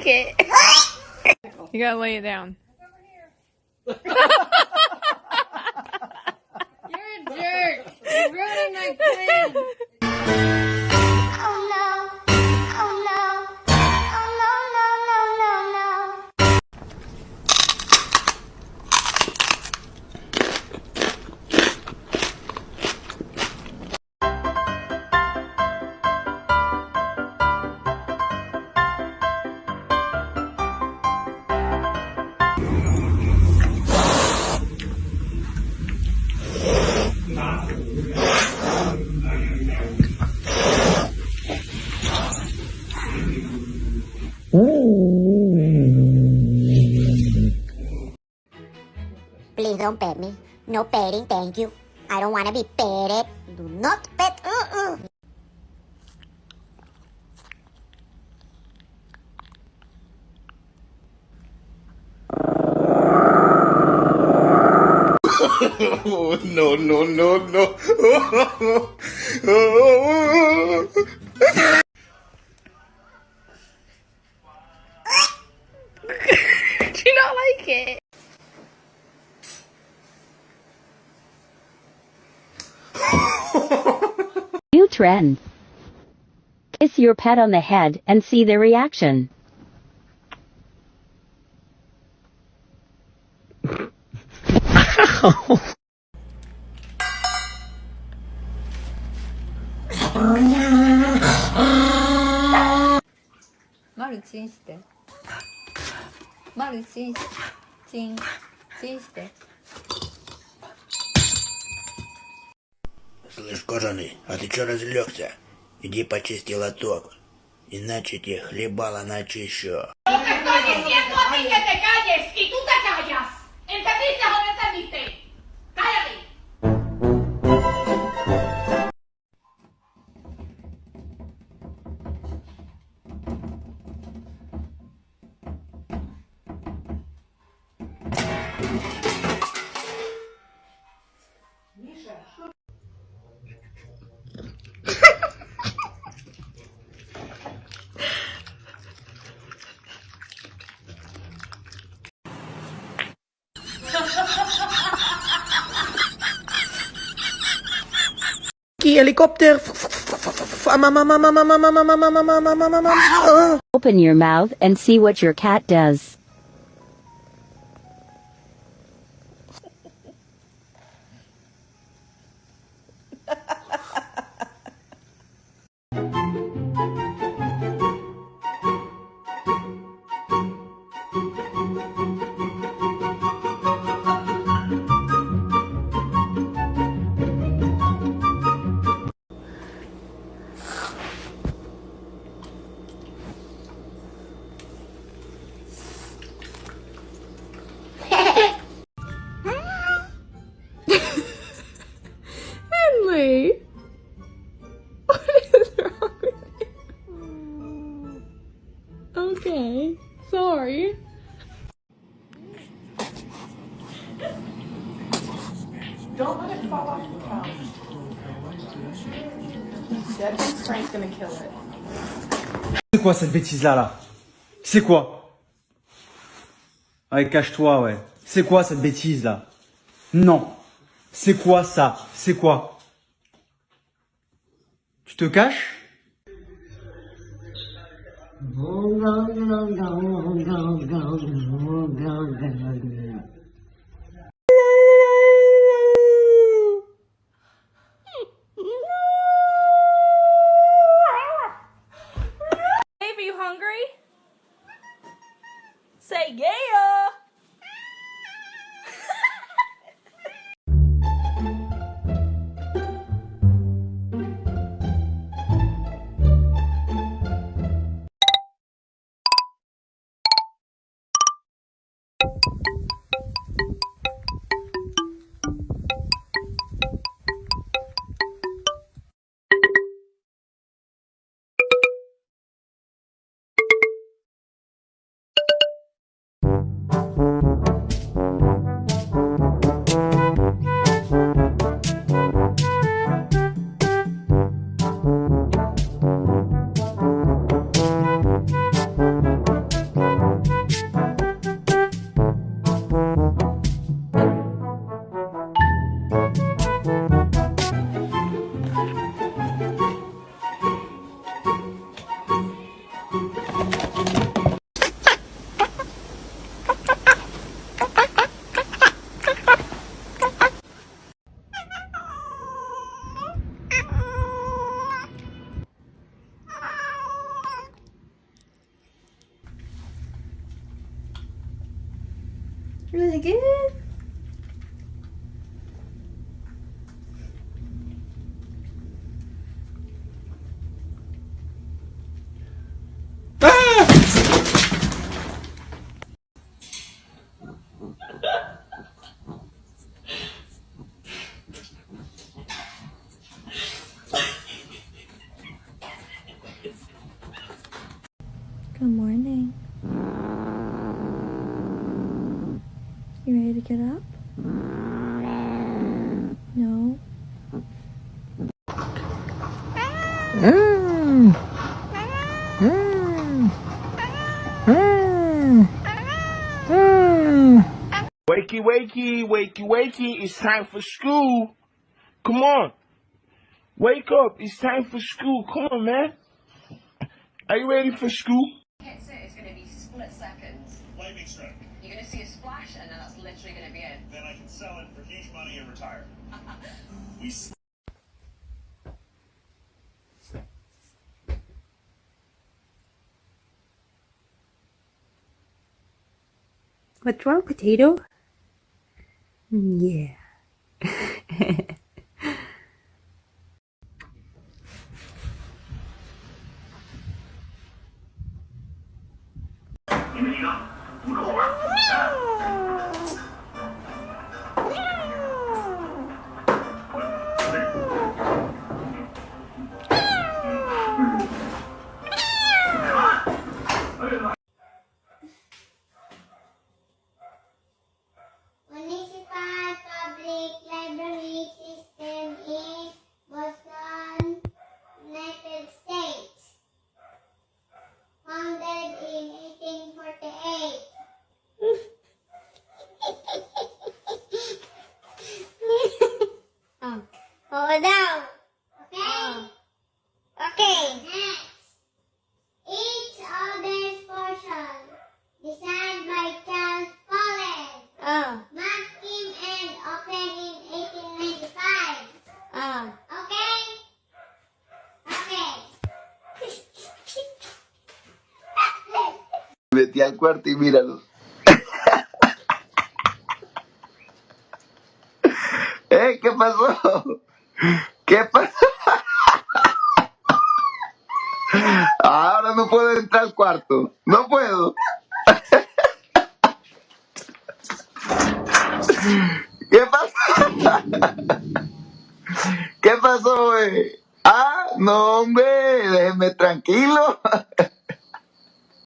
like it. You gotta lay it down. You're a jerk. You're ruining my plan. Oh no. Oh no. Oh no, no, no, no, no. Please don't pet me. No petting, thank you. I don't want to be petted. Do not pet. Oh, no, no, no, no. Do you not like it? New trend. Kiss your pet on the head and see their reaction. 마루チンして。マルチンチンチンして。 Слышь, кожаный, а ты чё разлегся? Иди почисти лоток, иначе тебе хлебало начищу. Te estoy diciendo a ti que te calles y tú te callas. ¿Entendiste o no entendiste? ¡Cállate! Helicopter. Open your mouth and see what your cat does. Henley, what is wrong with you? Okay, sorry. Don't let it fall off the couch. Dead Frank's gonna kill it. C'est quoi cette bêtise-là, là? C'est quoi? Ouais, cache-toi, ouais. C'est quoi cette bêtise-là? Non. C'est quoi ça? C'est quoi? Tu te caches? Dave, are you hungry? Say yeah! Really good. Good morning. You ready to get up? No. Wakey, wakey, wakey, wakey, it's time for school. Come on. Wake up, it's time for school. Come on, man. Are you ready for school? Hits it, it's going to be split seconds. Lightning strike. You're going to see a splash, and then that's literally going to be it. Then I can sell it for huge money and retire. What's wrong, potato? Yeah. Municipal Public Library System in Boston, United States. Founded in 1848. Hold on. Okay? Okay. Next. Each other's portion. Designed by Charles Collins. Mark him and open in 1895. Okay? Okay. Metí al cuarto y míralo. ¿Qué pasó? ¿Qué pasó? Ahora no puedo entrar al cuarto. No puedo. ¿Qué pasó? ¿Qué pasó, güey? Ah, no, hombre, déjenme tranquilo.